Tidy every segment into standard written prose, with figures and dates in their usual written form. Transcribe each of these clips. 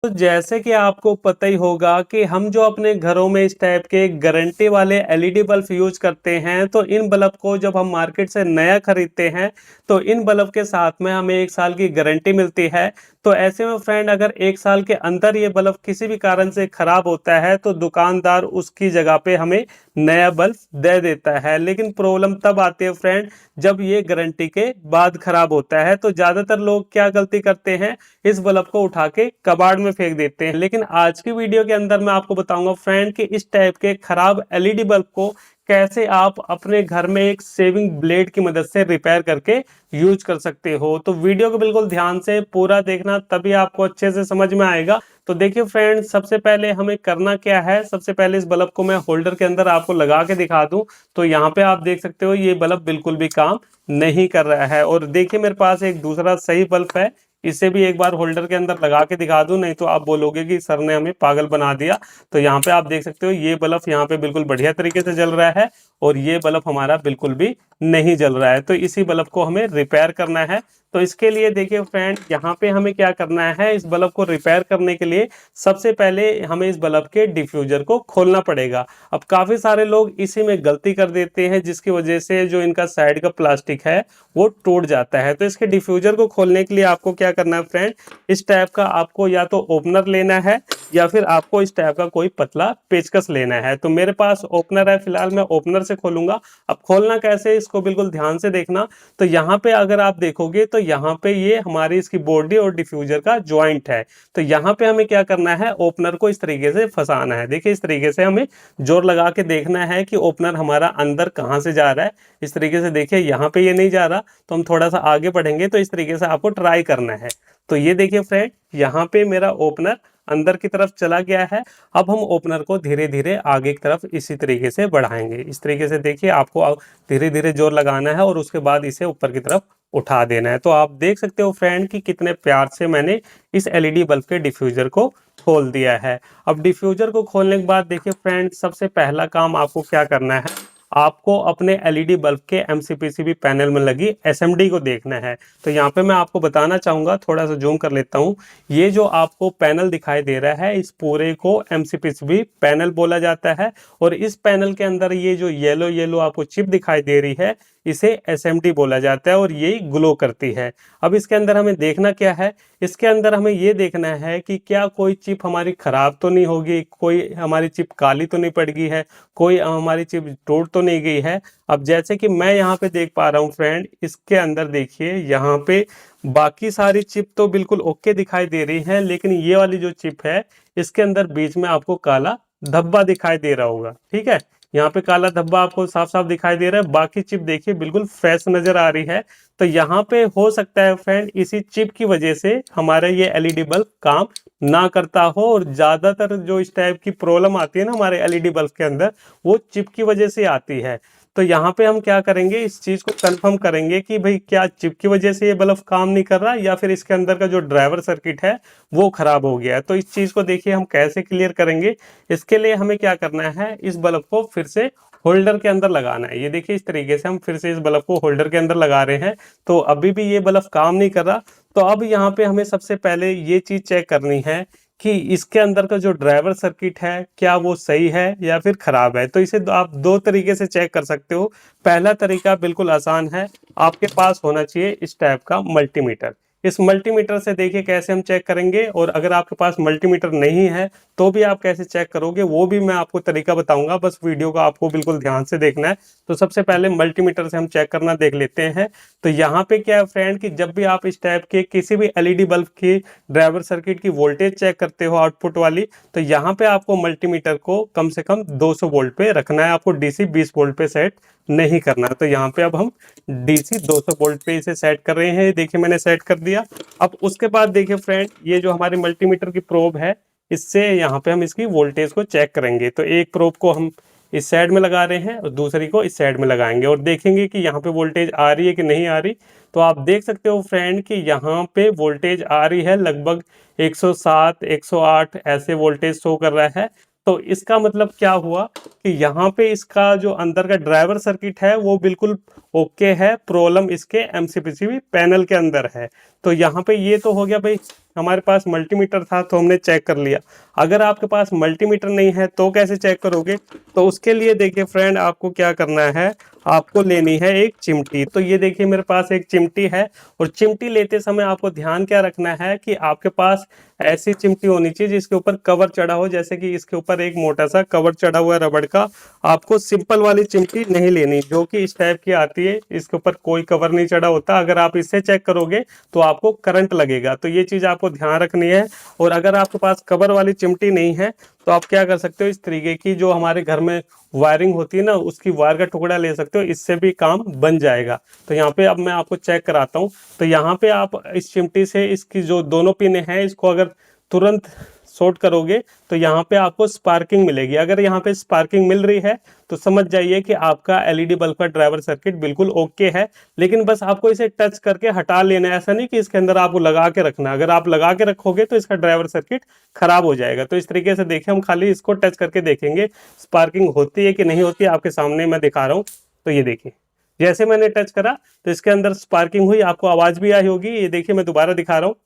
तो जैसे कि आपको पता ही होगा कि हम जो अपने घरों में इस टाइप के गारंटी वाले एलईडी बल्ब यूज करते हैं, तो इन बल्ब को जब हम मार्केट से नया खरीदते हैं तो इन बल्ब के साथ में हमें 1 साल की गारंटी मिलती है। तो ऐसे में फ्रेंड, अगर 1 साल के अंदर ये बल्ब किसी भी कारण से खराब होता है तो दुकानदार उसकी जगह पे हमें नया बल्ब दे देता है। लेकिन प्रॉब्लम तब आती है फ्रेंड, जब ये गारंटी के बाद खराब होता है। तो ज्यादातर लोग क्या गलती करते हैं, इस बल्ब को उठा के कबाड़ में फेंक देते हैं। लेकिन आज की वीडियो के अंदर मैं आपको बताऊंगा फ्रेंड कि इस टाइप के खराब एलईडी बल्ब को कैसे आप अपने घर में एक सेविंग ब्लेड की मदद से रिपेयर करके यूज कर सकते हो। तो वीडियो को बिल्कुल ध्यान से पूरा देखना, तभी आपको अच्छे से समझ में आएगा। तो देखिए फ्रेंड, सबसे पहले हमें करना क्या है, सबसे पहले इस बल्ब को मैं होल्डर के अंदर आपको लगा के दिखा दूं। तो यहाँ पे आप देख सकते हो ये बल्ब बिल्कुल भी काम नहीं कर रहा है। और देखिए मेरे पास एक दूसरा सही बल्ब है, इसे भी एक बार होल्डर के अंदर लगा के दिखा दूं, नहीं तो आप बोलोगे कि सर ने हमें पागल बना दिया। तो यहाँ पे आप देख सकते हो ये बल्ब यहाँ पे बिल्कुल बढ़िया तरीके से जल रहा है और ये बल्ब हमारा बिल्कुल भी नहीं जल रहा है। तो इसी बल्ब को हमें रिपेयर करना है। तो इसके लिए देखिए फ्रेंड, यहाँ पे हमें क्या करना है, इस बल्ब को रिपेयर करने के लिए सबसे पहले हमें इस बल्ब के डिफ्यूजर को खोलना पड़ेगा। अब काफी सारे लोग इसी में गलती कर देते हैं, जिसकी वजह से जो इनका साइड का प्लास्टिक है वो टूट जाता है। तो इसके डिफ्यूजर को खोलने के लिए आपको क्या करना है फ्रेंड, इस टाइप का आपको या तो ओपनर लेना है या फिर आपको इस टाइप का कोई पतला पेचकस लेना है। तो मेरे पास ओपनर है, फिलहाल मैं ओपनर से खोलूंगा। अब खोलना कैसे, इसको बिल्कुल ध्यान से देखना। तो यहाँ पे अगर आप देखोगे तो यहाँ पे ये हमारी इसकी बॉडी और डिफ्यूजर का ज्वाइंट है। तो यहाँ पे हमें क्या करना है, ओपनर को इस तरीके से फंसाना है। देखिए इस तरीके से हमें जोर लगा के देखना है कि ओपनर हमारा अंदर कहाँ से जा रहा है। इस तरीके से देखिए यहाँ पे ये नहीं जा रहा, तो हम थोड़ा सा आगे बढ़ेंगे। तो इस तरीके से आपको ट्राई करना है। तो ये देखिए फ्रेंड, यहाँ पे मेरा ओपनर अंदर की तरफ चला गया है। अब हम ओपनर को धीरे धीरे आगे की तरफ इसी तरीके से बढ़ाएंगे। इस तरीके से देखिए आपको धीरे धीरे जोर लगाना है और उसके बाद इसे ऊपर की तरफ उठा देना है। तो आप देख सकते हो फ्रेंड कि कितने प्यार से मैंने इस एलईडी बल्ब के डिफ्यूजर को खोल दिया है। अब डिफ्यूजर को खोलने के बाद देखिए फ्रेंड, सबसे पहला काम आपको क्या करना है, आपको अपने एलईडी बल्ब के एमसीपीसीबी पैनल में लगी एसएमडी को देखना है। तो यहाँ पे मैं आपको बताना चाहूंगा, थोड़ा सा जूम कर लेता हूँ। ये जो आपको पैनल दिखाई दे रहा है, इस पूरे को एमसीपीसीबी पैनल बोला जाता है। और इस पैनल के अंदर ये जो येलो येलो आपको चिप दिखाई दे रही है, इसे एसएमडी बोला जाता है और ये ग्लो करती है। अब इसके अंदर हमें देखना क्या है, इसके अंदर हमें ये देखना है कि क्या कोई चिप हमारी खराब तो नहीं होगी, कोई हमारी चिप काली तो नहीं पड़ गई है, कोई हमारी चिप टूट तो नहीं गई है। अब जैसे कि मैं यहाँ पे देख पा रहा हूँ फ्रेंड, इसके अंदर देखिए यहाँ पे बाकी सारी चिप तो बिल्कुल ओके दिखाई दे रही है, लेकिन ये वाली जो चिप है इसके अंदर बीच में आपको काला धब्बा दिखाई दे रहा होगा। ठीक है, यहाँ पे काला धब्बा आपको साफ साफ दिखाई दे रहा है। बाकी चिप देखिए बिल्कुल फ्रेश नजर आ रही है। तो यहाँ पे हो सकता है फ्रेंड, इसी चिप की वजह से हमारा ये एलईडी बल्ब काम ना करता हो। और ज्यादातर जो इस टाइप की प्रॉब्लम आती है ना हमारे एलईडी बल्ब के अंदर, वो चिप की वजह से आती है। तो यहाँ पे हम क्या करेंगे, इस चीज को कंफर्म करेंगे कि भाई क्या चिप की वजह से ये बल्ब काम नहीं कर रहा या फिर इसके अंदर का जो ड्राइवर सर्किट है वो खराब हो गया है। तो इस चीज को देखिए हम कैसे क्लियर करेंगे। इसके लिए हमें क्या करना है, इस बल्ब को फिर से होल्डर के अंदर लगाना है। ये देखिए इस तरीके से हम फिर से इस बल्ब को होल्डर के अंदर लगा रहे हैं। तो अभी भी ये बल्ब काम नहीं कर रहा। तो अब यहाँ पे हमें सबसे पहले ये चीज चेक करनी है कि इसके अंदर का जो ड्राइवर सर्किट है क्या वो सही है या फिर खराब है। तो इसे आप दो तरीके से चेक कर सकते हो। पहला तरीका बिल्कुल आसान है, आपके पास होना चाहिए इस टाइप का मल्टीमीटर। इस मल्टीमीटर से देखिए कैसे हम चेक करेंगे, और अगर आपके पास मल्टीमीटर नहीं है तो भी आप कैसे चेक करोगे वो भी मैं आपको तरीका बताऊंगा। बस वीडियो को आपको बिल्कुल ध्यान से देखना है। तो सबसे पहले मल्टीमीटर से हम चेक करना देख लेते हैं। तो यहाँ पे क्या है फ्रेंड कि जब भी आप इस टाइप के किसी भी एलईडी बल्ब की ड्राइवर सर्किट की वोल्टेज चेक करते हो आउटपुट वाली, तो यहाँ पे आपको मल्टीमीटर को कम से कम 200 वोल्ट पे रखना है, आपको डीसी 20 वोल्ट पे सेट नहीं करना है। तो यहाँ पे अब हम डीसी 200 वोल्ट पे इसे सेट कर रहे हैं। देखिए मैंने सेट कर दिया। अब उसके बाद देखिए फ्रेंड, ये जो हमारे मल्टीमीटर की प्रोब है, इससे यहाँ पे हम इसकी वोल्टेज को चेक करेंगे। तो एक प्रोब को हम इस साइड में लगा रहे हैं और दूसरी को इस साइड में लगाएंगे और देखेंगे कि यहाँ पे वोल्टेज आ रही है कि नहीं आ रही। तो आप देख सकते हो फ्रेंड कि यहाँ पे वोल्टेज आ रही है, लगभग 107 108 ऐसे वोल्टेज शो कर रहा है। तो इसका मतलब क्या हुआ कि यहाँ पे इसका जो अंदर का ड्राइवर सर्किट है वो बिल्कुल ओके है, प्रॉब्लम इसके एमसीपीसीबी पैनल के अंदर है। तो यहाँ पे ये तो हो गया भाई हमारे पास मल्टीमीटर था तो हमने चेक कर लिया। अगर आपके पास मल्टीमीटर नहीं है तो कैसे चेक करोगे? तो उसके लिए देखिए फ्रेंड, आपको क्या करना है, आपको लेनी है एक चिमटी। तो ये देखिए मेरे पास एक चिमटी है, और चिमटी लेते समय आपको ध्यान क्या रखना है कि आपके पास ऐसी चिमटी होनी चाहिए जिसके ऊपर कवर चढ़ा हो। जैसे कि इसके ऊपर एक मोटा सा कवर चढ़ा हुआ है रबड़ का। आपको सिंपल वाली चिमटी नहीं लेनी जो कि इस टाइप की आती है, इसके ऊपर कोई कवर नहीं चढ़ा होता। अगर आप इससे चेक करोगे तो आपको करंट लगेगा, तो ये चीज़ आपको ध्यान रखनी है। और अगर आपके पास कवर वाली चिमटी नहीं है तो आप क्या कर सकते हो, इस तरीके की जो हमारे घर में वायरिंग होती है ना, उसकी वायर का टुकड़ा ले सकते हो, इससे भी काम बन जाएगा। तो यहाँ पे अब मैं आपको चेक कराता हूँ। तो यहाँ पे आप इस चिमटी से इसकी जो दोनों पिन हैं इसको अगर तुरंत शॉर्ट करोगे तो यहाँ पे आपको स्पार्किंग मिलेगी। अगर यहाँ पे स्पार्किंग मिल रही है तो समझ जाइए कि आपका एलईडी बल्ब का ड्राइवर सर्किट बिल्कुल ओके है। लेकिन बस आपको इसे टच करके हटा लेना है, ऐसा नहीं कि इसके अंदर आपको लगा के रखना। अगर आप लगा के रखोगे तो इसका ड्राइवर सर्किट खराब हो जाएगा। तो इस तरीके से देखिए, हम खाली इसको टच करके देखेंगे स्पार्किंग होती है कि नहीं होती है। आपके सामने मैं दिखा रहा हूँ। तो ये देखिए, जैसे मैंने टच करा तो इसके अंदर स्पार्किंग हुई, आपको आवाज भी आई होगी। ये देखिए मैं दोबारा दिखा रहा हूँ,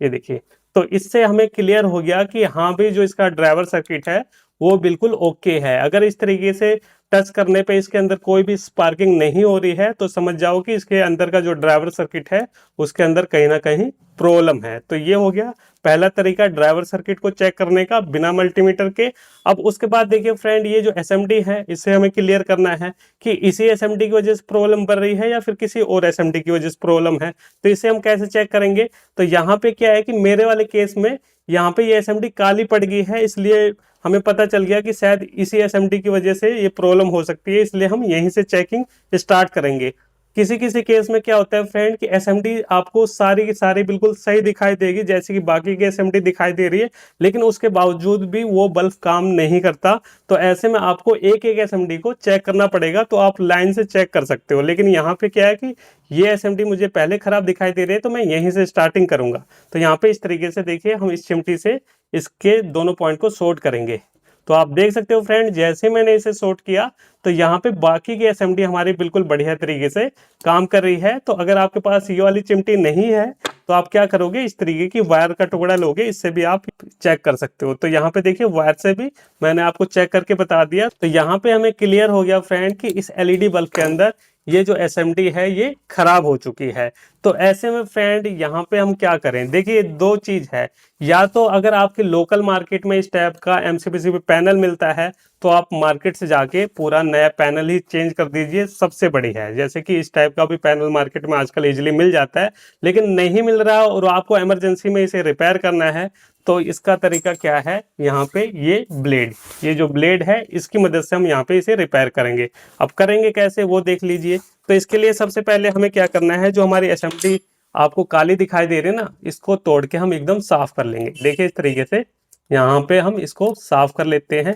ये देखिए। तो इससे हमें क्लियर हो गया कि हाँ भी जो इसका ड्राइवर सर्किट है वो बिल्कुल ओके है। अगर इस तरीके से टच करने पे इसके अंदर कोई भी स्पार्किंग नहीं हो रही है तो समझ जाओ कि इसके अंदर का जो ड्राइवर सर्किट है उसके अंदर कहीं ना कहीं प्रॉब्लम है। तो ये हो गया पहला तरीका ड्राइवर सर्किट को चेक करने का बिना मल्टीमीटर के। अब उसके बाद देखिए फ्रेंड, ये जो एसएमडी है इससे हमें क्लियर करना है कि इसी एसएमडी की वजह से प्रॉब्लम बन रही है या फिर किसी और एसएमडी की वजह से प्रॉब्लम है। तो इसे हम कैसे चेक करेंगे? तो यहाँ पे क्या है कि मेरे वाले केस में यहाँ पे ये एसएमडी काली पड़ गई है, इसलिए हमें पता चल गया कि शायद इसी एसएमडी की वजह से ये प्रॉब्लम हो सकती है। इसलिए हम यहीं से चेकिंग स्टार्ट करेंगे। किसी किसी केस में क्या होता है फ्रेंड कि एसएमडी आपको सारी की सारी बिल्कुल सही दिखाई देगी, जैसे कि बाकी की एसएमडी दिखाई दे रही है, लेकिन उसके बावजूद भी वो बल्ब काम नहीं करता। तो ऐसे में आपको एक एक एसएमडी को चेक करना पड़ेगा। तो आप लाइन से चेक कर सकते हो, लेकिन यहाँ पे क्या है कि ये एसएमडी मुझे पहले खराब दिखाई दे रही है तो मैं यहीं से स्टार्टिंग करूंगा। तो यहाँ पे इस तरीके से देखिए, हम इस चिमटी से इसके दोनों पॉइंट को शॉर्ट करेंगे। तो आप देख सकते हो फ्रेंड, जैसे मैंने इसे शॉर्ट किया तो यहाँ पे बाकी की एसएमडी हमारी बिल्कुल बढ़िया तरीके से काम कर रही है। तो अगर आपके पास ये वाली चिमटी नहीं है तो आप क्या करोगे, इस तरीके की वायर का टुकड़ा लोगे, इससे भी आप चेक कर सकते हो। तो यहाँ पे देखिए वायर से भी मैंने आपको चेक करके बता दिया। तो यहाँ पे हमें क्लियर हो गया फ्रेंड कि इस एलईडी बल्ब के अंदर ये जो एसएमडी है ये खराब हो चुकी है। तो ऐसे में फ्रेंड यहाँ पे हम क्या करें? देखिए दो चीज है, या तो अगर आपके लोकल मार्केट में इस टाइप का एमसीपीसीबी पैनल मिलता है तो आप मार्केट से जाके पूरा नया पैनल ही चेंज कर दीजिए, सबसे बड़ी है। जैसे कि इस टाइप का भी पैनल मार्केट में आजकल इजीली मिल जाता है। लेकिन नहीं मिल रहा और आपको इमरजेंसी में इसे रिपेयर करना है तो इसका तरीका क्या है, यहाँ पे ये जो ब्लेड है इसकी मदद से हम यहाँ पे इसे रिपेयर करेंगे। अब करेंगे कैसे वो देख लीजिए। तो इसके लिए सबसे पहले हमें क्या करना है, जो हमारी एसएमडी आपको काली दिखाई दे रही है ना, इसको तोड़ के हम एकदम साफ कर लेंगे। देखिए इस तरीके से यहाँ पे हम इसको साफ कर लेते हैं।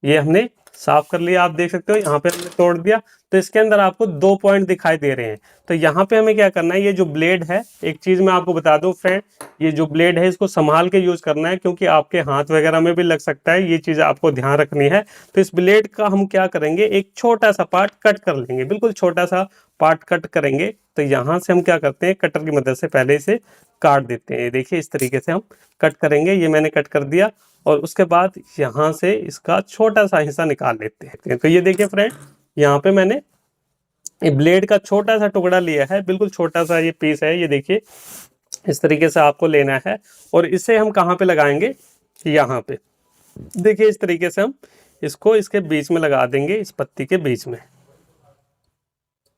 ये हमने साफ कर लिया, आप देख सकते हो यहाँ पे हमने तोड़ दिया। तो इसके अंदर आपको दो पॉइंट दिखाई दे रहे हैं। तो यहाँ पे हमें क्या करना है, ये जो ब्लेड है, एक चीज मैं आपको बता दूं फ्रेंड, ये जो ब्लेड है इसको संभाल के यूज करना है क्योंकि आपके हाथ वगैरह में भी लग सकता है। ये चीज आपको ध्यान रखनी है। तो इस ब्लेड का हम क्या करेंगे, एक छोटा सा पार्ट कट कर लेंगे, बिल्कुल छोटा सा पार्ट कट करेंगे। तो यहाँ से हम क्या करते हैं, कटर की मदद से पहले इसे काट देते हैं। देखिए इस तरीके से हम कट करेंगे, ये मैंने कट कर दिया। और उसके बाद यहाँ से इसका छोटा सा हिस्सा निकाल लेते हैं। तो ये देखिए फ्रेंड, यहाँ पे मैंने ब्लेड का छोटा सा टुकड़ा लिया है, बिल्कुल छोटा सा ये पीस है। ये देखिए इस तरीके से आपको लेना है और इसे हम कहाँ पे लगाएंगे, यहाँ पे। देखिए इस तरीके से हम इसको इसके बीच में लगा देंगे, इस पत्ती के बीच में।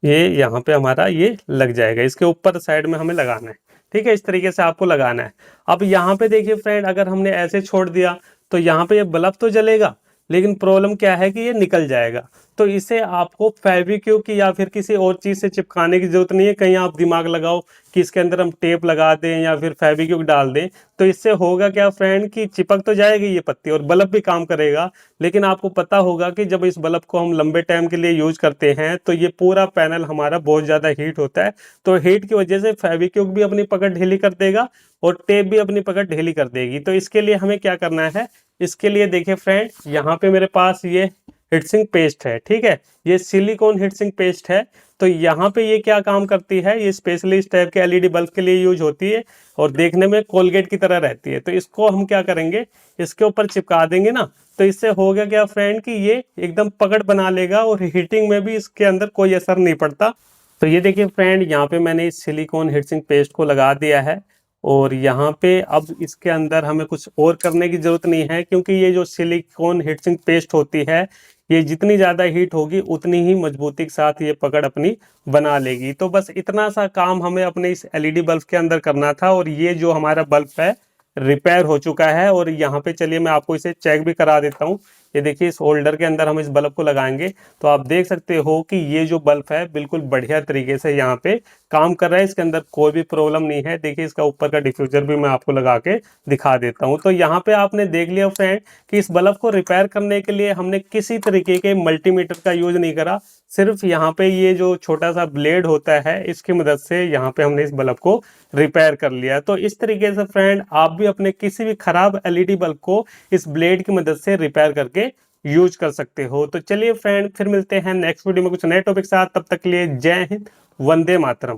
ये यहाँ पे हमारा ये लग जाएगा, इसके ऊपर साइड में हमें लगाना है। ठीक है, इस तरीके से आपको लगाना है। अब यहाँ पे देखिए फ्रेंड, अगर हमने ऐसे छोड़ दिया तो यहाँ पे ये बल्ब तो जलेगा, लेकिन प्रॉब्लम क्या है कि ये निकल जाएगा। तो इसे आपको फेविक्विक या फिर किसी और चीज़ से चिपकाने की जरूरत नहीं है। कहीं आप दिमाग लगाओ कि इसके अंदर हम टेप लगा दें या फिर फेविक्विक डाल दें, तो इससे होगा क्या फ्रेंड कि चिपक तो जाएगी ये पत्ती और बल्ब भी काम करेगा। लेकिन आपको पता होगा कि जब इस बल्ब को हम लंबे टाइम के लिए यूज करते हैं तो ये पूरा पैनल हमारा बहुत ज़्यादा हीट होता है। तो हीट की वजह से फेविक्विक भी अपनी पकड़ ढीली कर देगा और टेप भी अपनी पकड़ ढीली कर देगी। तो इसके लिए हमें क्या करना है, इसके लिए देखिए फ्रेंड, यहाँ पे मेरे पास ये हीटसिंक पेस्ट है, ठीक है। ये सिलिकॉन हीटसिंक पेस्ट है। तो यहाँ पे ये क्या काम करती है, ये स्पेशली इस टाइप के एलईडी बल्ब के लिए यूज होती है और देखने में कोलगेट की तरह रहती है। तो इसको हम क्या करेंगे, इसके ऊपर चिपका देंगे ना, तो इससे हो गया क्या फ्रेंड कि ये एकदम पकड़ बना लेगा और हीटिंग में भी इसके अंदर कोई असर नहीं पड़ता। तो ये देखिए फ्रेंड, यहाँ पे मैंने इस सिलिकॉन हीटसिंक पेस्ट को लगा दिया है और यहाँ पे अब इसके अंदर हमें कुछ और करने की जरूरत नहीं है, क्योंकि ये जो सिलिकॉन हीटसिंक पेस्ट होती है, ये जितनी ज़्यादा हीट होगी उतनी ही मजबूती के साथ ये पकड़ अपनी बना लेगी। तो बस इतना सा काम हमें अपने इस एलईडी बल्ब के अंदर करना था और ये जो हमारा बल्ब है रिपेयर हो चुका है। और यहाँ पे चलिए मैं आपको इसे चेक भी करा देता हूँ। ये देखिए, इस होल्डर के अंदर हम इस बल्ब को लगाएंगे तो आप देख सकते हो कि ये जो बल्ब है बिल्कुल बढ़िया तरीके से यहाँ पे काम कर रहा है, इसके अंदर कोई भी प्रॉब्लम नहीं है। देखिए, इसका ऊपर का डिफ्यूजर भी मैं आपको लगा के दिखा देता हूँ। तो यहाँ पे आपने देख लिया फ्रेंड कि इस बल्ब को रिपेयर करने के लिए हमने किसी तरीके के मल्टीमीटर का यूज नहीं करा, सिर्फ यहाँ पे ये जो छोटा सा ब्लेड होता है इसकी मदद से यहाँ पे हमने इस बल्ब को रिपेयर कर लिया। तो इस तरीके से फ्रेंड आप भी अपने किसी भी खराब एलईडी बल्ब को इस ब्लेड की मदद से रिपेयर करके यूज कर सकते हो। तो चलिए फ्रेंड, फिर मिलते हैं नेक्स्ट वीडियो में कुछ नए टॉपिक साथ। तब तक के लिए जय हिंद, वंदे मातरम।